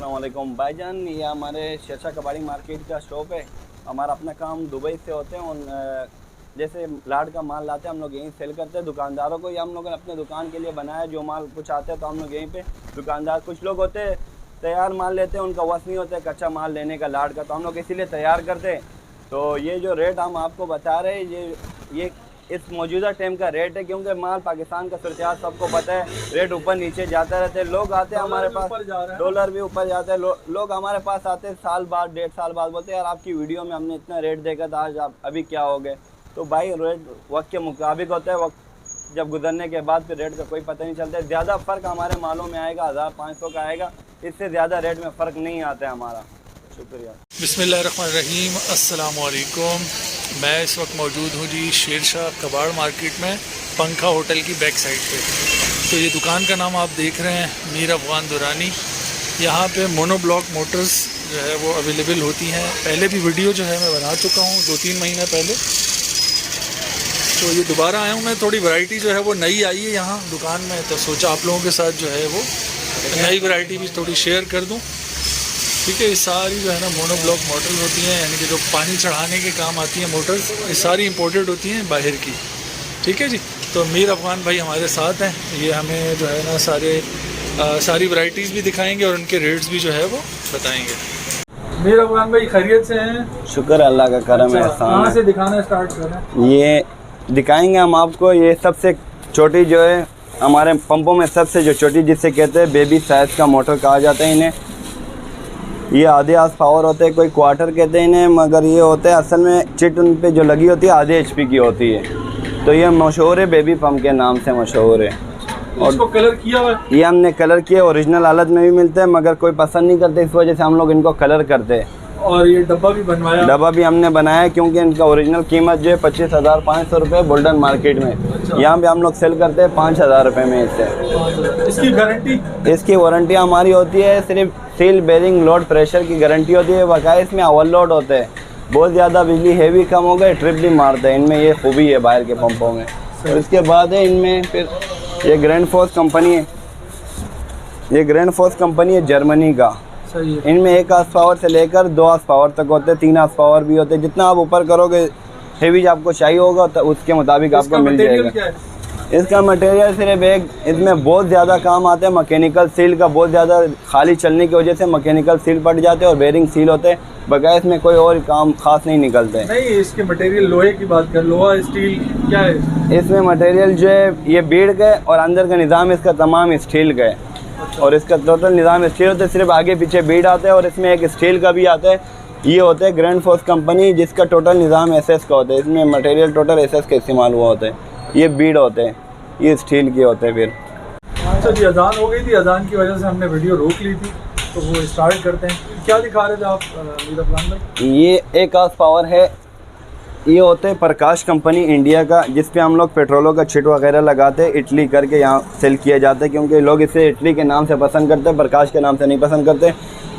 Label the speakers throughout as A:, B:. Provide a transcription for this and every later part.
A: अस्सलाम वालेकुम भाईजान, ये हमारे शेरशाह कबाड़ी मार्केट का शॉप है। हमारा अपना काम दुबई से होते हैं। जैसे लाड का माल लाते हैं हम लोग यहीं सेल करते हैं दुकानदारों को। ये हम लोगों ने अपने दुकान के लिए बनाया। जो माल कुछ आते हैं तो हम लोग यहीं पे दुकानदार, कुछ लोग होते हैं तैयार माल लेते हैं, उनका वश नहीं होता है कच्चा माल लेने का लाड का, तो हम लोग इसीलिए तैयार करते हैं। तो ये जो रेट हम आपको बता रहे हैं ये इस मौजूदा टाइम का रेट है, क्योंकि माल पाकिस्तान का सूरत सबको पता है, रेट ऊपर नीचे जाता रहते हैं। लोग आते हैं हमारे पास, डॉलर भी ऊपर जाता है। लोग हमारे पास आते हैं साल बाद, 1.5 साल बाद, बोलते हैं यार आपकी वीडियो में हमने इतना रेट देखा था, आज आप अभी क्या हो गए। तो भाई रेट वक्त के मुताबिक होता है, वक्त जब गुजरने के बाद फिर रेट का कोई पता नहीं चलता है। ज़्यादा फ़र्क हमारे मालों में आएगा, 1500 का आएगा, इससे ज़्यादा रेट में फ़र्क नहीं आता है हमारा। शुक्रिया।
B: बिस्मिल्लाहिर्रहमानिर्रहीम, अस्सलाम वालेकुम। मैं इस वक्त मौजूद हूँ जी शेरशाह कबाड़ मार्केट में, पंखा होटल की बैक साइड पे। तो ये दुकान का नाम आप देख रहे हैं, मीर अफगान दुरानी। यहाँ पे मोनोब्लॉक मोटर्स जो है वो अवेलेबल होती हैं। पहले भी वीडियो जो है मैं बना चुका हूँ 2-3 महीने पहले। तो ये दोबारा आया हूँ मैं, थोड़ी वैरायटी जो है वो नई आई है यहाँ दुकान में, तो सोचा आप लोगों के साथ जो है वो नई वैरायटी भी थोड़ी शेयर कर दूँ। ठीक है, ये सारी जो है ना मोनोब्लॉक मोटर्स होती हैं, यानी कि जो पानी चढ़ाने के काम आती हैं मोटर्स, ये सारी इंपोर्टेड होती हैं बाहर की। ठीक है जी। तो मीर अफगान भाई हमारे साथ हैं, ये हमें जो है ना सारी वैरायटीज़ भी दिखाएंगे और उनके रेट्स भी जो है वो बताएंगे। मीर अफगान भाई खैरियत से हैं?
A: शुक्र अल्लाह का करम है।
B: कहाँ से दिखाना स्टार्ट करें? ये
A: दिखाएंगे हम आपको। ये सबसे छोटी जो है हमारे पंपों में, सबसे जो छोटी जिससे कहते हैं बेबी साइज़ का मोटर कहा जाता है इन्हें। ये आधे आस पावर होते हैं, कोई क्वार्टर कहते हैं इन्हें, मगर ये होते हैं असल में चिट उन पे जो लगी होती है आधे HP की होती है। तो ये मशहूर है, बेबी पंप के नाम से मशहूर है।
B: और इसको कलर किया हुआ है?
A: ये हमने कलर किया, ओरिजिनल हालत में भी मिलते हैं, मगर कोई पसंद नहीं करते, इस वजह से हम लोग इनको कलर करते हैं।
B: और ये डब्बा भी बनवाया? डब्बा
A: भी हमने बनाया, क्योंकि इनका ओरिजिनल कीमत जो है 25,500 रुपये बुल्डन मार्केट में।
B: अच्छा।
A: यहाँ पे हम लोग सेल करते हैं 5,000 रुपये में इससे।
B: इसकी गारंटी?
A: इसकी वारंटी हमारी होती है सिर्फ सील बेरिंग लोड प्रेशर की गारंटी होती है। बकाया इसमें ओवरलोड होते हैं, बहुत ज़्यादा बिजली हैवी कम हो गए, ट्रिप भी मारते हैं। इनमें ये खूबी है बाहर के पंपों में। और इसके बाद है इनमें फिर ये ग्रैंड फोर्स कंपनी है, ये ग्रैंड फोर्स कंपनी है जर्मनी का। इनमें 1 हार्स पावर से लेकर 2 हार्स पावर तक होते हैं, 3 हार्स पावर भी होते हैं। जितना आप ऊपर करोगे हेवी आपको चाहिए होगा तो उसके मुताबिक आपको मिल जाएगा। इसका मटेरियल सिर्फ एक, इसमें बहुत ज़्यादा काम आते हैं मैकेनिकल सील का। बहुत ज़्यादा खाली चलने की वजह से मैकेनिकल सील पड़ जाते हैं और बेरिंग सील होते हैं। बगैर इसमें कोई और काम खास नहीं निकलते।
B: नहीं, इसके मटेरियल लोहे की बात कर, लोहा स्टील क्या है?
A: इसमें मटेरियल जो है ये बीड़ का है और अंदर का निज़ाम इसका तमाम स्टील का है। और इसका टोटल निज़ाम स्टील होता है, सिर्फ आगे पीछे बीड आता है और इसमें एक स्टील का भी आता है। ये होता है ग्रैंड फोर्स कंपनी, जिसका टोटल निज़ाम SS का होता है। इसमें मटेरियल टोटल SS का इस्तेमाल हुआ होता है। ये बीड होते हैं, ये स्टील के होते हैं। फिर
B: अच्छा जी, अजान हो गई थी, अजान की वजह से हमने वीडियो रोक ली थी, तो वो स्टार्ट करते हैं। क्या दिखा रहे थे आप मीर अफगान भाई?
A: ये 1 हार्स पावर है। ये होते हैं प्रकाश कंपनी इंडिया का, जिस पे हम लोग पेट्रोलों का छिट वगैरह लगाते हैं। इटली करके यहाँ सेल किया जाता है, क्योंकि लोग इसे इटली के नाम से पसंद करते हैं, प्रकाश के नाम से नहीं पसंद करते।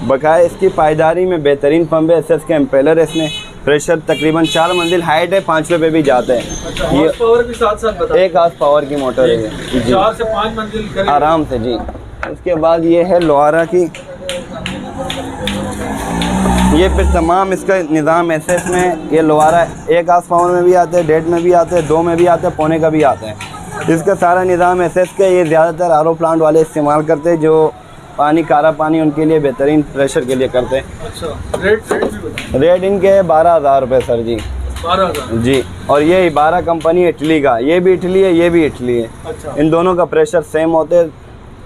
A: बकाया इसकी पायदारी में बेहतरीन पंप है। SS के एम्पेलर है इसमें। प्रेशर तकरीबन 4 मंजिल हाइट है, 5 पे भी जाते हैं।
B: अच्छा, ये पावर भी साथ
A: 1 हार्स पावर की मोटर है,
B: 4 से 5 मंजिल
A: आराम से जी। उसके बाद ये है लोहारा की, ये फिर तमाम इसका निज़ाम SS में। ये लोहारा 1 हार्स पावर में भी आते हैं, 1.5 में भी आते हैं, 2 में भी आते हैं, पौने का भी आता है। इसका सारा निज़ाम SS का। ये ज़्यादातर RO प्लांट वाले इस्तेमाल करते हैं, जो पानी कारा पानी उनके लिए बेहतरीन प्रेशर के लिए करते हैं।
B: अच्छा, रेट
A: इनके 12,000 रुपये सर जी।
B: 12,000
A: जी। और ये 12 कंपनी इटली का, ये भी इटली है, ये भी इटली है।
B: अच्छा।
A: इन दोनों का प्रेशर सेम होते हैं।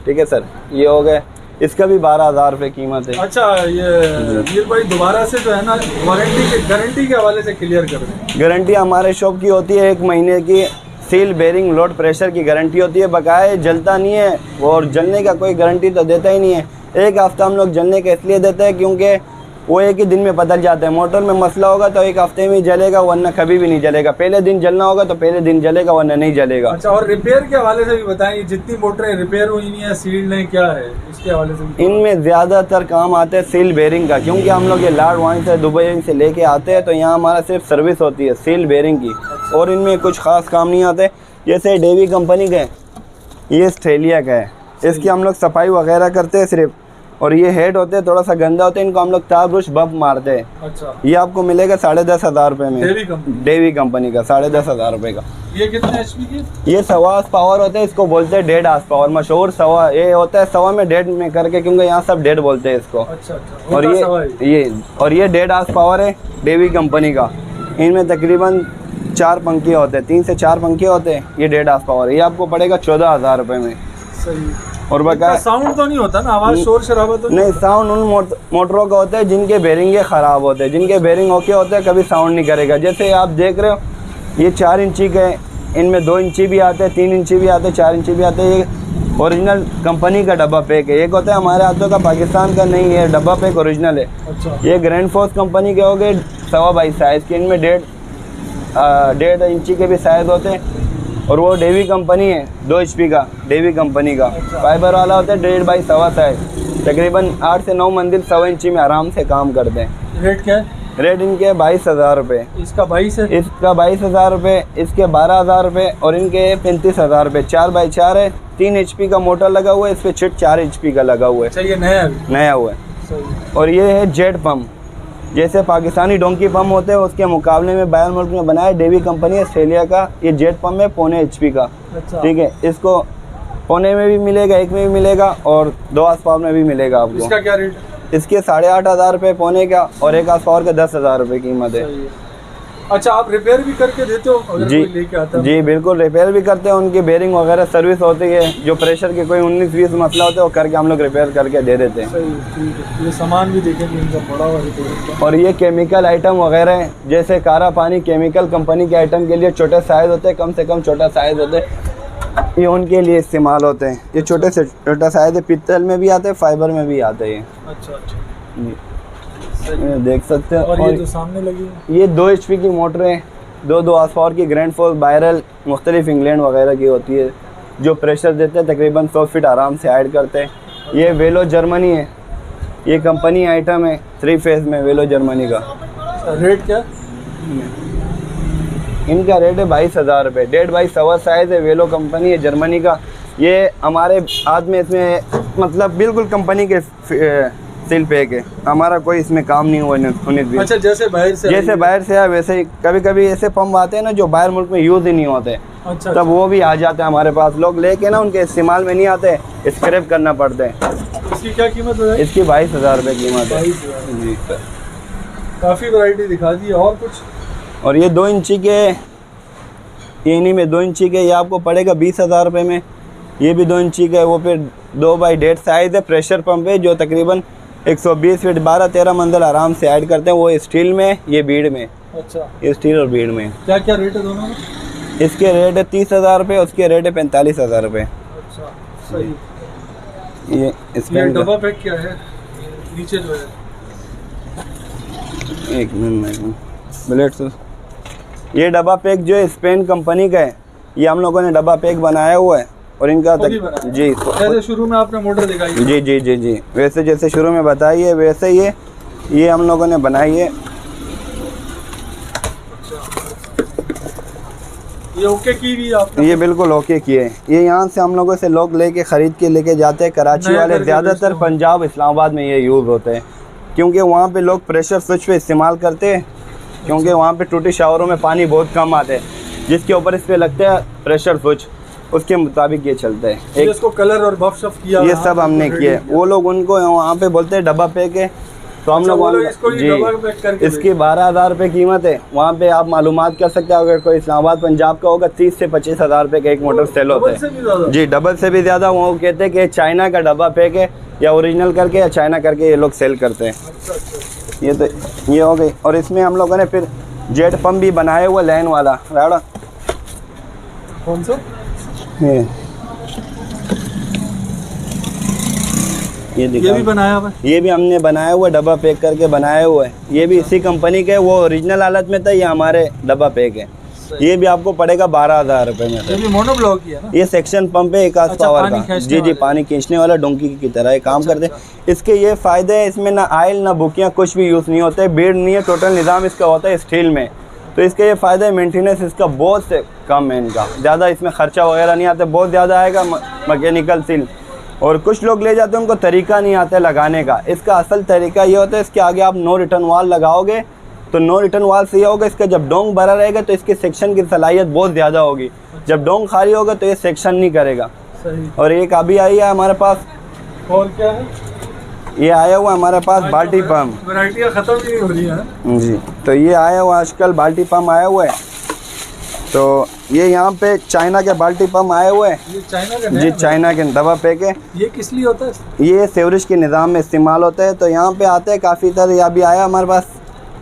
A: ठीक है सर, ये हो गए। इसका भी 12,000 रुपये कीमत है।
B: अच्छा, ये मीर भाई दोबारा से जो है ना गारंटी के हवाले से क्लियर कर दें।
A: गारंटी हमारे शॉप की होती है 1 महीने की। सील बेरिंग लोड प्रेशर की गारंटी होती है। बकाया जलता नहीं है, और जलने का कोई गारंटी तो देता ही नहीं है। 1 हफ्ता हम लोग जलने का इसलिए देते हैं क्योंकि वो एक ही दिन में बदल जाता है। मोटर में मसला होगा तो 1 हफ्ते में ही जलेगा, वरना कभी भी नहीं जलेगा। पहले दिन जलना होगा तो पहले दिन जलेगा, वरना नहीं जलेगा।
B: अच्छा, और रिपेयर के हवाले से भी बताएं, जितनी मोटरें रिपेयर हुई नहीं है, सील्ड नहीं, क्या है इसके हवाले से भी?
A: इनमें ज़्यादातर काम आते हैं सील बेरिंग का, क्योंकि हम लोग ये लाड वहीं से दुबई से लेके आते हैं, तो यहाँ हमारा सिर्फ सर्विस होती है सील बेरिंग की। और इनमें कुछ ख़ास काम नहीं आते। जैसे डेवी कंपनी का है, ये ऑस्ट्रेलिया का है, इसकी हम लोग सफाई वगैरह करते हैं सिर्फ। और ये हेड होते हैं थोड़ा सा गंदा होते हैं, इनको हम लोग तार ब्रश बम्प मारते हैं।
B: अच्छा,
A: ये आपको मिलेगा 10,500 रुपये में, डेवी कंपनी का 10,500 रुपये का।
B: ये कितने एचपी की?
A: ये 1.25 पावर होते हैं, इसको बोलते हैं 1.5 पावर, मशहूर 1.25 ये होता है 1.25 में 1.5 में करके, क्योंकि यहाँ सब 1.5 बोलते हैं इसको।
B: अच्छा, अच्छा।
A: और ये 1.5 पावर है डेवी कंपनी का। इनमें तकरीबन 4 पंखे होते हैं, 3 से 4 पंखे होते हैं। ये 1.5 पावर, ये आपको पड़ेगा 14,000 रुपये में।
B: सही।
A: और बकाया
B: साउंड तो नहीं होता ना, आवाज़ शोर शराबा तो
A: नहीं? साउंड उन मोटरों का होता है जिनके बेरिंगे ख़राब होते हैं, जिनके बेरिंग ओके होते हैं कभी साउंड नहीं करेगा। जैसे आप देख रहे हो ये 4 इंची के, इनमें 2 इंची भी आते हैं, 3 इंची भी आते हैं, 4 इंची भी आते हैं। ये ओरिजिनल कंपनी का डब्बा पैक है। एक होता है हमारे हाथों का, पाकिस्तान का नहीं है, डब्बा पैक ओरिजिनल है।
B: अच्छा।
A: ये ग्रैंड फोर्स कंपनी के हो गए 22.5 साइज़ के, इनमें 1.5 इंची के भी साइज़ होते हैं। और वो डेवी कंपनी है 2 HP का, डेवी कंपनी का फाइबर वाला होता है, 1.5 बाई 1.25 साइज। तकरीबन 8 से 9 मंजिल 1.25 इंची में आराम से काम करते हैं।
B: रेट क्या है?
A: रेट इनके 22,000 रुपये।
B: इसका 22 है?
A: इसका 22,000 रुपये, इसके 12,000 रुपये और इनके 35,000 रुपये। 4 बाई 4 है, 3 HP का मोटर लगा हुआ है, इस पर चिट 4 HP का लगा हुआ है।
B: अच्छा, ये नया
A: हुआ है।
B: सही।
A: और ये है जेट पम्प, जैसे पाकिस्तानी डोंकी पम्प होते हैं उसके मुकाबले में बाहर मुल्क में बनाया, डेवी कंपनी है ऑस्ट्रेलिया का। ये जेट पम्प है 0.25 HP का।
B: अच्छा।
A: ठीक है, इसको 0.25 में भी मिलेगा, 1 में भी मिलेगा और 2 आस पावर में भी मिलेगा आपको।
B: इसका क्या रेट?
A: इसके 8,500 रुपये 0.25 का और 1 आस पावर का 10,000 रुपये कीमत है।
B: अच्छा, आप रिपेयर भी करके देते हो अगर
A: जी?
B: कोई लेके आता है?
A: जी बिल्कुल, रिपेयर भी करते हैं। उनकी बेरिंग वगैरह सर्विस होती है, जो प्रेशर के कोई 19-20 मसला होता है वो करके हम लोग रिपेयर करके दे देते हैं।
B: सही, ठीक है। ये सामान भी देखेंगे इनका पड़ा हुआ है।
A: और ये केमिकल आइटम वगैरह हैं, जैसे कारा पानी केमिकल कंपनी के आइटम के लिए छोटे साइज़ होते हैं, कम से कम छोटा साइज़ होते हैं, ये उनके लिए इस्तेमाल होते हैं। ये छोटे से छोटा साइज़ है, पित्तल में भी आते हैं, फाइबर में भी आते हैं।
B: अच्छा, अच्छा।
A: देख सकते हैं।
B: और ये जो सामने लगी है
A: ये 2 HP की मोटर है, 2 आस पावर की, ग्रैंड फोर्स बायरल मुख्तलिफ इंग्लैंड वगैरह की होती है, जो प्रेशर देते हैं तकरीबन 100 फीट आराम से हाइड करते हैं। ये वेलो जर्मनी है, ये कंपनी आइटम है 3 फेज़ में, वेलो जर्मनी का।
B: रेट क्या?
A: इनका रेट है 22,000 रुपये। 1.5 बाई 1.25 साइज़ है, वेलो कंपनी है जर्मनी का। ये हमारे हाथ में इसमें मतलब बिल्कुल कंपनी के सील पैक है, हमारा कोई इसमें काम नहीं हुआ 19-20।
B: अच्छा, जैसे बाहर से
A: आया वैसे ही। कभी कभी ऐसे पंप आते हैं ना जो बाहर मुल्क में यूज़ ही नहीं होते।
B: अच्छा,
A: तब वो भी आ जाते हैं हमारे पास, लोग लेके ना उनके इस्तेमाल में नहीं आते, स्क्रैप करना पड़ता है।
B: इसकी क्या कीमत है?
A: इसकी 22,000 रुपये कीमत है।
B: 22,000
A: जी।
B: काफ़ी वैरायटी दिखा दी। और कुछ?
A: और ये 2 इंची के, ये इन्हीं में 2 इंची के, ये आपको पड़ेगा 20,000 रुपये में। ये भी 2 इंची का है, वो फिर 2 बाई 1.5 साइज़ है, प्रेशर पंप है, जो तकरीबन 120 फीट 12-13 मंजिल आराम से ऐड करते हैं। वो स्टील में, ये बीड में।
B: अच्छा,
A: ये स्टील और बीड में।
B: क्या क्या रेट है दोनों में?
A: इसके रेट है 30,000 रुपये, उसके रेट है 45,000 रुपये।
B: अच्छा, सही।
A: ये
B: ये डब्बा पैक क्या है नीचे जो है?
A: एक मिनट बुलेट से, ये डब्बा पैक जो है स्पेन कंपनी का है। ये हम लोगों ने डब्बा पैक बनाया हुआ है और इनका जी
B: जैसे शुरू में आपने मोटर दिखाई।
A: जी जी जी जी, वैसे जैसे शुरू में बताई है वैसे ही ये हम लोगों ने बनाई है।
B: ये ओके की भी आपने?
A: ये बिल्कुल ओके किए। ये यहाँ से हम लोगों से लोग लेके ख़रीद के लेके जाते हैं। कराची वाले ज़्यादातर पंजाब इस्लामाबाद में ये यूज़ होते हैं, क्योंकि वहाँ पे लोग प्रेशर स्विच पे इस्तेमाल करते हैं, क्योंकि वहाँ पे टूटी शावरों में पानी बहुत कम आते हैं, जिसके ऊपर इस पर लगते हैं प्रेशर स्विच, उसके मुताबिक ये चलता है।
B: एक इसको कलर और बफ शफ किया,
A: ये सब हमने किया। वो लोग उनको वहाँ पे बोलते हैं डब्बा पैक है, तो हम लोग जी इसकी 12,000 रुपये कीमत है। वहाँ पे आप मालूमात कर सकते हैं, अगर कोई इस्लामाबाद पंजाब का होगा 30 से 25,000 रुपये का एक मोटर सेल होता है। जी, डबल से भी ज़्यादा। वो कहते हैं कि चाइना का डब्बा पैक है, या ओरिजिनल करके या चाइना करके ये लोग सेल करते हैं। ये तो ये हो गई। और इसमें हम लोगों ने फिर जेट पम्प भी बनाया हुआ लाइन वाला। राड़ा
B: कौन सा?
A: ये
B: भी बनाया हुआ है।
A: ये भी हमने बनाया हुआ, डब्बा पैक करके बनाया हुआ है। ये भी इसी कंपनी का है, वो ओरिजिनल हालत में था, ये हमारे डब्बा पैक है। ये भी आपको पड़ेगा 12,000 रुपये में।
B: ये भी मोनोब्लॉक ही है ना?
A: ये सेक्शन पंप है 1 पावर का। जी जी, पानी खींचने वाला डोंकी की तरह ये काम करते हैं। इसके ये फ़ायदे हैं, इसमें ना आयल ना बुकियाँ कुछ भी यूज़ नहीं होते, बेड नहीं है, टोटल निज़ाम इसका होता है स्टील में। तो इसके ये फ़ायदे है, मेंटेनेंस इसका बहुत से कम है, इनका ज़्यादा इसमें ख़र्चा वगैरह नहीं आता, बहुत ज़्यादा आएगा मैकेनिकल सील। और कुछ लोग ले जाते हैं, उनको तरीका नहीं आता है लगाने का। इसका असल तरीका ये होता है, इसके आगे आप नो रिटर्न वाल लगाओगे तो नो रिटर्न वाल से ये होगा, इसका जब डोंग भरा रहेगा तो इसके सेक्शन की सलाहियत बहुत ज़्यादा होगी। जब डोंग खाली होगा तो ये सेक्शन नहीं करेगा।
B: सही।
A: और एक अभी आई है हमारे पास,
B: और क्या है?
A: ये आया हुआ हमारे पास बाल्टी पम्प।
B: वैरायटियाँ ख़त्म नहीं हो रही हैं
A: जी। तो ये आया हुआ आजकल बाल्टी पम्प आया हुआ है। तो ये यहाँ पे चाइना के बाल्टी पम्प आए हुए हैं।
B: ये चाइना का
A: जी, चाइना के दबा पे के।
B: ये किस लिए होता है?
A: ये सेवरेज के निज़ाम में इस्तेमाल होता है। तो यहाँ पे आते हैं काफ़ी तरह। ये अभी आया हमारे पास,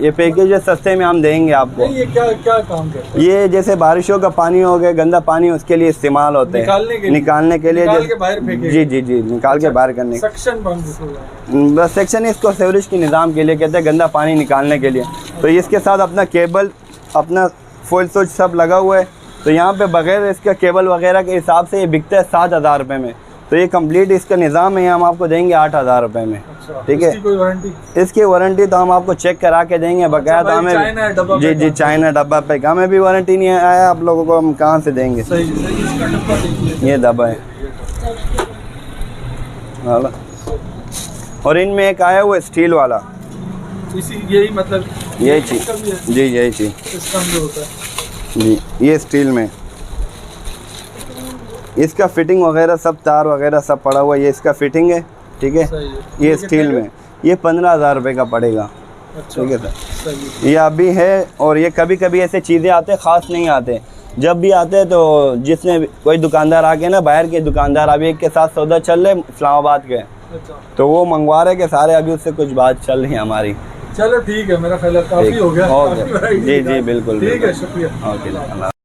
A: ये पैकेज है, सस्ते में हम देंगे आपको।
B: ये क्या क्या काम करता है?
A: ये जैसे बारिशों का पानी हो गया, गंदा पानी, उसके लिए इस्तेमाल होते हैं।
B: निकालने के लिए
A: निकाल
B: के बाहर फेंके।
A: जी जी जी, निकाल के बाहर करने।
B: Suction pump.
A: बस सेक्शन इसको सेवरेज के निज़ाम के लिए कहते हैं, गंदा पानी निकालने के लिए। तो इसके साथ अपना केबल, अपना फुल स्विच सब लगा हुआ है। तो यहाँ पे बगैर इसका केबल वगैरह के हिसाब से ये बिकता है 7,000 रुपये में। तो ये कंप्लीट इसका निज़ाम है, हम आपको देंगे 8,000 रुपये में। ठीक है।
B: कोई वारंटी?
A: इसकी वारंटी तो हम आपको चेक करा के देंगे बकायदा। हमें जी जी, चाइना डब्बा पैक, हमें भी वारंटी नहीं आया, आप लोगों को हम कहाँ से देंगे। ये डब्बा है। और इनमें एक आया हुआ स्टील वाला,
B: यही मतलब
A: यही चीज़ जी, यही चीज़
B: इसका जो होता है
A: जी, ये स्टील में। इसका फिटिंग वगैरह सब, तार वगैरह सब पड़ा हुआ है। ये इसका फिटिंग है। ठीक है। ये स्टील में, ये 15,000 रुपये का पड़ेगा। ठीक है सर। ये अभी है। और ये कभी कभी ऐसे चीज़ें आते हैं, ख़ास नहीं आते। जब भी आते हैं तो जिसने कोई दुकानदार आके ना, बाहर के दुकानदार अभी एक के साथ सौदा चल रहे इस्लामाबाद के, तो वो मंगवा रहे के सारे, अभी उससे कुछ बात चल रही है हमारी।
B: चलो ठीक है, मेरा ख्याल काफ़ी हो गया।
A: जी जी बिल्कुल।
B: ठीक है, शुक्रिया।
A: ओके।